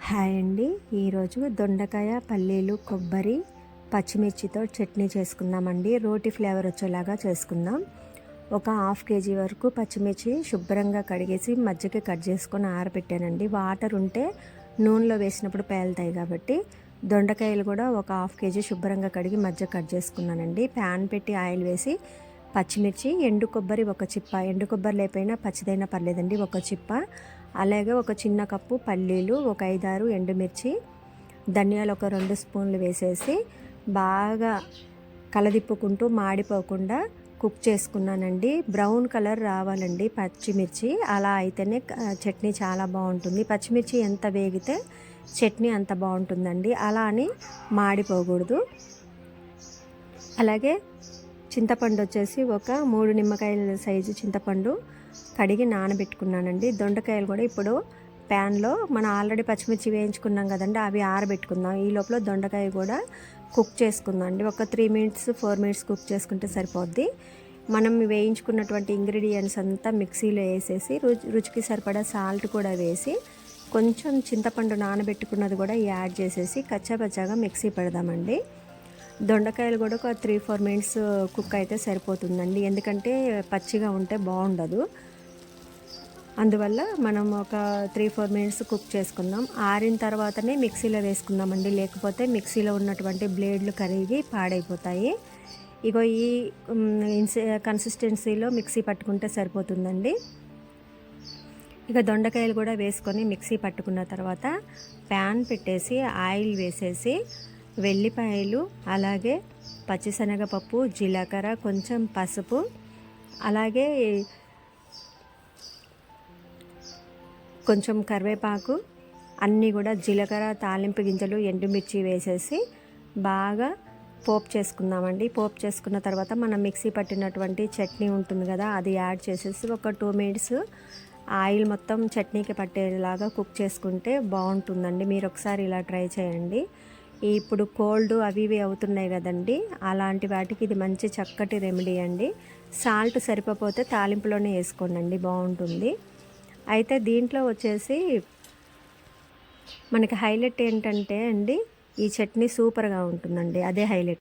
Hi అండి. ఈరోజు దొండకాయ, పల్లీలు, కొబ్బరి, పచ్చిమిర్చితో చట్నీ చేసుకుందామండి. రోటి ఫ్లేవర్ వచ్చేలాగా చేసుకుందాం. ఒక హాఫ్ కేజీ వరకు పచ్చిమిర్చి శుభ్రంగా కడిగేసి మధ్యకి కట్ చేసుకొని ఆరబెట్టానండి. వాటర్ ఉంటే నూనెలో వేసినప్పుడు పేలుతాయి కాబట్టి దొండకాయలు కూడా ఒక హాఫ్ కేజీ శుభ్రంగా కడిగి మధ్య కట్ చేసుకున్నానండి. ప్యాన్ పెట్టి ఆయిల్ వేసి పచ్చిమిర్చి, ఎండు కొబ్బరి ఒక చిప్ప, ఎండు కొబ్బరి లేకపోయినా పచ్చిదైనా పర్లేదండి, ఒక చిప్ప, అలాగే ఒక చిన్న కప్పు పల్లీలు, ఒక 5-6 ఎండుమిర్చి, ధనియాలు ఒక 2 స్పూన్లు వేసేసి బాగా కలదిప్పుకుంటూ మాడిపోకుండా కుక్ చేసుకున్నానండి. బ్రౌన్ కలర్ రావాలండి పచ్చిమిర్చి, అలా అయితేనే చట్నీ చాలా బాగుంటుంది. పచ్చిమిర్చి ఎంత వేగితే చట్నీ అంత బాగుంటుందండి, అలా అని మాడిపోకూడదు. అలాగే చింతపండు వచ్చేసి ఒక 3 నిమ్మకాయల సైజు చింతపండు కడిగి నానబెట్టుకున్నానండి. దొండకాయలు కూడా ఇప్పుడు ప్యాన్లో మనం ఆల్రెడీ పచ్చిమిర్చి వేయించుకున్నాం కదండి, అవి ఆరబెట్టుకుందాం. ఈ లోపల దొండకాయ కూడా కుక్ చేసుకుందాం అండి. ఒక 3 మినిట్స్ 4 మినిట్స్ కుక్ చేసుకుంటే సరిపోద్ది. మనం వేయించుకున్నటువంటి ఇంగ్రీడియంట్స్ అంతా మిక్సీలో వేసేసి రుచికి సరిపడా సాల్ట్ కూడా వేసి కొంచెం చింతపండు నానబెట్టుకున్నది కూడా యాడ్ చేసేసి కచ్చాపచ్చాగా మిక్సీ పెడదామండి. దొండకాయలు కూడా ఒక 3-4 మినిట్స్ కుక్ అయితే సరిపోతుందండి, ఎందుకంటే పచ్చిగా ఉంటే బాగుండదు. అందువల్ల మనం ఒక 3-4 మినిట్స్ కుక్ చేసుకుందాం. ఆరిన తర్వాతనే మిక్సీలో వేసుకుందామండి, లేకపోతే మిక్సీలో ఉన్నటువంటి బ్లేడ్లు కరిగి పాడైపోతాయి. ఇగో ఈ కన్సిస్టెన్సీలో మిక్సీ పట్టుకుంటే సరిపోతుందండి. ఇక దొండకాయలు కూడా వేసుకొని మిక్సీ పట్టుకున్న తర్వాత ప్యాన్ పెట్టేసి ఆయిల్ వేసేసి వెల్లిపాయలు, అలాగే పచ్చిశనగపప్పు, జీలకర్ర, కొంచెం పసుపు, అలాగే కొంచెం కరివేపాకు, అన్నీ కూడా జీలకర్ర, తాలింపు గింజలు, ఎండుమిర్చి వేసేసి బాగా పోపు చేసుకుందామండి. పోపు చేసుకున్న తర్వాత మనం మిక్సీ పట్టినటువంటి చట్నీ ఉంటుంది కదా, అది యాడ్ చేసేసి ఒక 2 మినిట్స్ ఆయిల్ మొత్తం చట్నీకి పట్టేలాగా కుక్ చేసుకుంటే బాగుంటుందండి. మీరు ఒకసారి ఇలా ట్రై చేయండి. ఇప్పుడు కోల్డ్ అవి ఇవి అవుతున్నాయి కదండి, అలాంటి వాటికి ఇది మంచి చక్కటి రెమెడీ అండి. సాల్ట్ సరిపోతే తాలింపులోనే వేసుకోండి, బాగుంటుంది. అయితే దీంట్లో వచ్చేసి మనకి హైలైట్ ఏంటంటే అండి, ఈ చట్నీ సూపర్గా ఉంటుందండి, అదే హైలైట్.